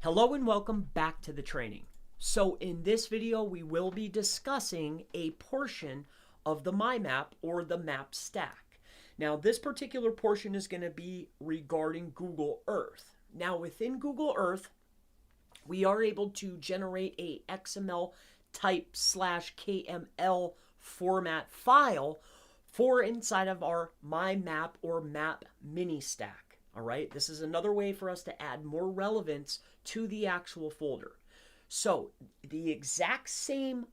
Hello and welcome back to the training. So in this video, we will be discussing a portion of the My Map or the map stack. Now this particular portion is going to be regarding Google Earth. Now within Google Earth, we are able to generate a XML type /KML format file for inside of our My Map or map mini stack. All right, this is another way for us to add more relevance to the actual folder. So the exact same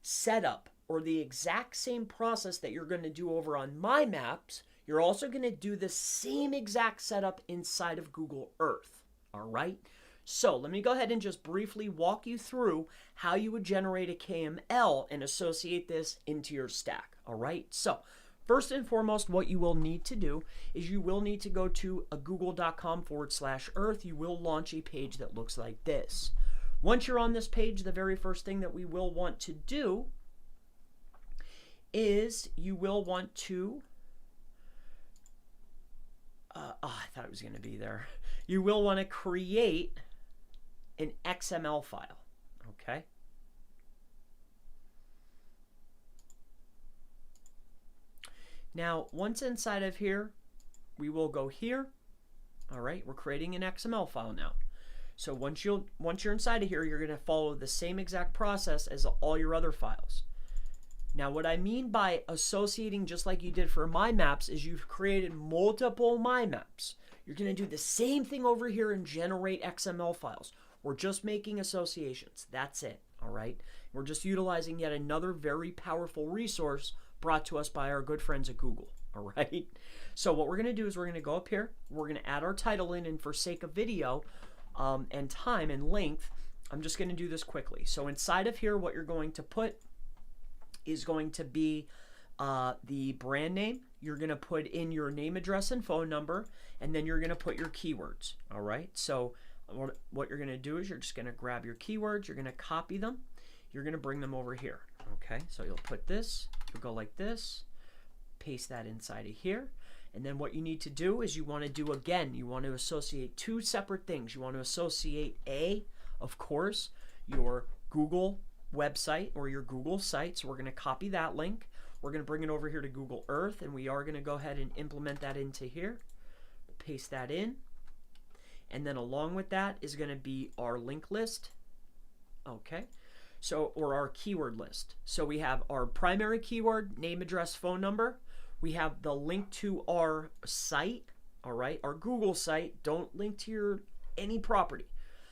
setup or the exact same process that you're going to do over on My Maps, you're also going to do the same exact setup inside of Google Earth. All right, so let me go ahead and just briefly walk you through how you would generate a KML and associate this into your stack. All right, so first and foremost, what you will need to do is you will need to go to a google.com/earth. You will launch a page that looks like this. Once you're on this page, the very first thing that we will want to do is you will want to, I thought it was going to be there. You will want to create an XML file, okay? Now, once inside of here, we will go here. All right, we're creating an XML file now. So once you're inside of here, you're going to follow the same exact process as all your other files. Now, what I mean by associating just like you did for My Maps is you've created multiple My Maps. You're going to do the same thing over here and generate XML files. We're just making associations. That's it. All right. We're just utilizing yet another very powerful resource brought to us by our good friends at Google. All right. So what we're going to do is we're going to go up here. We're going to add our title in, and for sake of video and time and length, I'm just going to do this quickly. So inside of here, what you're going to put is going to be the brand name. You're going to put in your name, address, and phone number, and then you're going to put your keywords. All right. So what you're going to do is you're just going to grab your keywords. You're going to copy them. You're going to bring them over here. Okay. So you'll put this. You'll go like this. Paste that inside of here. And then what you need to do is you want to do again, you want to associate two separate things. You want to associate of course, your Google website or your Google site. So we're going to copy that link. We're going to bring it over here to Google Earth, and we are going to go ahead and implement that into here. Paste that in. And then along with that is going to be our link list. Okay. So, or our keyword list. So we have our primary keyword, name, address, phone number. We have the link to our site, all right, our Google site. Don't link to any property.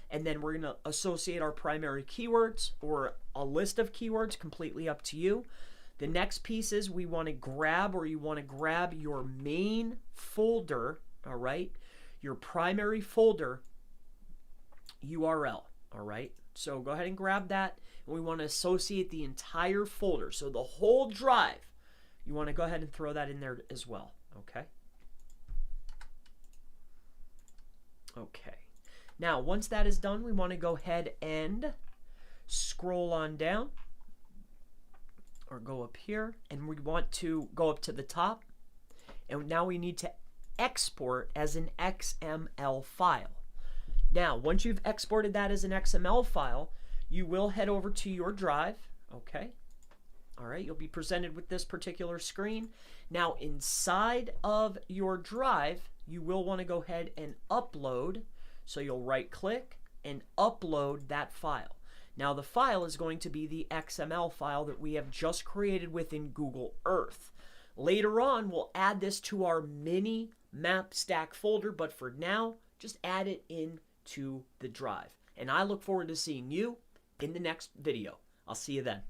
And then we're going to associate our primary keywords or a list of keywords, completely up to you. The next piece is we want to grab, or you want to grab your main folder, all right, your primary folder URL, all right. So go ahead and grab that, and we want to associate the entire folder. So the whole drive, you want to go ahead and throw that in there as well, okay? Okay. Now, once that is done, we want to go ahead and scroll on down, or go up here, and we want to go up to the top, and now we need to export as an XML file. Now, once you've exported that as an XML file, you will head over to your drive, okay? All right, you'll be presented with this particular screen. Now, inside of your drive, you will want to go ahead and upload. So you'll right-click and upload that file. Now, the file is going to be the XML file that we have just created within Google Earth. Later on, we'll add this to our mini map stack folder, but for now, just add it into the drive. And I look forward to seeing you in the next video. I'll see you then.